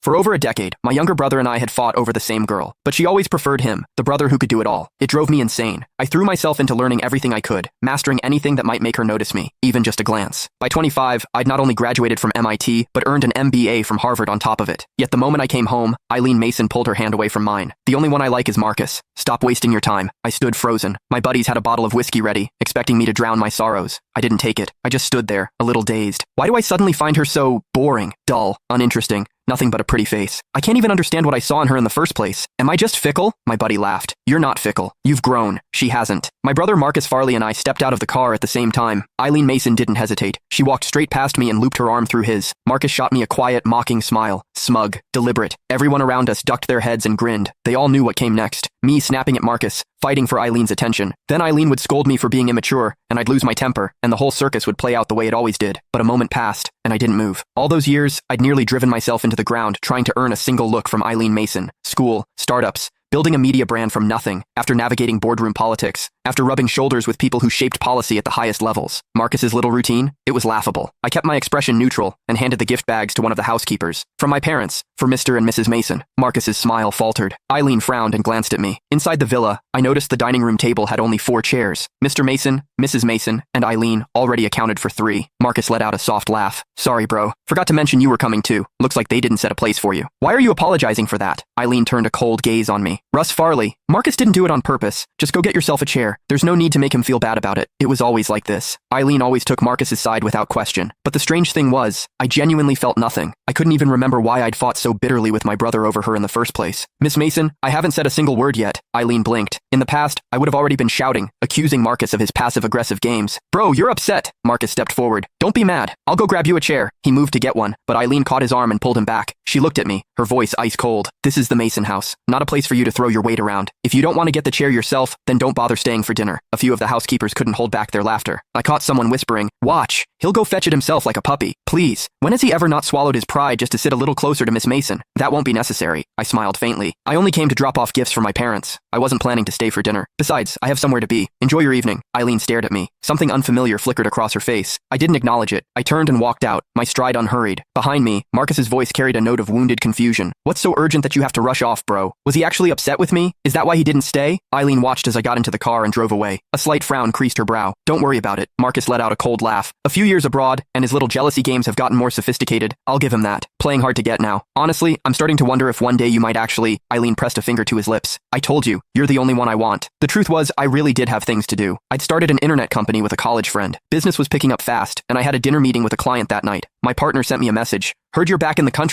For over a decade, my younger brother and I had fought over the same girl, but she always preferred him, the brother who could do it all. It drove me insane. I threw myself into learning everything I could, mastering anything that might make her notice me, even just a glance. By 25, I'd not only graduated from MIT, but earned an MBA from Harvard on top of it. Yet the moment I came home, Eileen Mason pulled her hand away from mine. The only one I like is Marcus. Stop wasting your time. I stood frozen. My buddies had a bottle of whiskey ready, expecting me to drown my sorrows. I didn't take it. I just stood there, a little dazed. Why do I suddenly find her so boring, dull, uninteresting? Nothing but a pretty face. I can't even understand what I saw in her in the first place. Am I just fickle? My buddy laughed. You're not fickle. You've grown. She hasn't. My brother Marcus Farley and I stepped out of the car at the same time. Eileen Mason didn't hesitate. She walked straight past me and looped her arm through his. Marcus shot me a quiet, mocking smile. Smug. Deliberate. Everyone around us ducked their heads and grinned. They all knew what came next. Me snapping at Marcus, fighting for Eileen's attention. Then Eileen would scold me for being immature, and I'd lose my temper, and the whole circus would play out the way it always did. But a moment passed, and I didn't move. All those years, I'd nearly driven myself into the ground trying to earn a single look from Eileen Mason. School, startups, building a media brand from nothing, after navigating boardroom politics, after rubbing shoulders with people who shaped policy at the highest levels. Marcus's little routine? It was laughable. I kept my expression neutral and handed the gift bags to one of the housekeepers. From my parents, for Mr. and Mrs. Mason. Marcus's smile faltered. Eileen frowned and glanced at me. Inside the villa, I noticed the dining room table had only 4 chairs. Mr. Mason, Mrs. Mason, and Eileen already accounted for 3. Marcus let out a soft laugh. Sorry, bro. Forgot to mention you were coming too. Looks like they didn't set a place for you. Why are you apologizing for that? Eileen turned a cold gaze on me. Russ Farley. Marcus didn't do it on purpose. Just go get yourself a chair. There's no need to make him feel bad about it. It was always like this. Eileen always took Marcus's side without question. But the strange thing was, I genuinely felt nothing. I couldn't even remember why I'd fought so bitterly with my brother over her in the first place. Miss Mason, I haven't said a single word yet. Eileen blinked. In the past, I would have already been shouting, accusing Marcus of his passive-aggressive games. Bro, you're upset. Marcus stepped forward. Don't be mad. I'll go grab you a chair. He moved to get one, but Eileen caught his arm and pulled him back. She looked at me, her voice ice cold. This is the Mason house, not a place for you to throw your weight around. If you don't want to get the chair yourself, then don't bother staying for dinner. A few of the housekeepers couldn't hold back their laughter. I caught someone whispering, watch, he'll go fetch it himself like a puppy. Please, when has he ever not swallowed his pride just to sit a little closer to Miss Mason? That won't be necessary. I smiled faintly. I only came to drop off gifts for my parents. I wasn't planning to stay for dinner. Besides, I have somewhere to be. Enjoy your evening. Eileen stared at me. Something unfamiliar flickered across her face. I didn't acknowledge it. I turned and walked out, my stride unhurried. Behind me, Marcus's voice carried a note of wounded confusion. What's so urgent that you have to rush off, bro? Was he actually upset with me? Is that why he didn't stay? Eileen watched as I got into the car and drove away. A slight frown creased her brow. Don't worry about it. Marcus let out a cold laugh. A few years abroad, and his little jealousy games have gotten more sophisticated. I'll give him that. Playing hard to get now. Honestly, I'm starting to wonder if one day you might actually... Eileen pressed a finger to his lips. I told you, you're the only one I want. The truth was, I really did have things to do. I'd started an internet company with a college friend. Business was picking up fast, and I had a dinner meeting with a client that night. My partner sent me a message. Heard you're back in the country.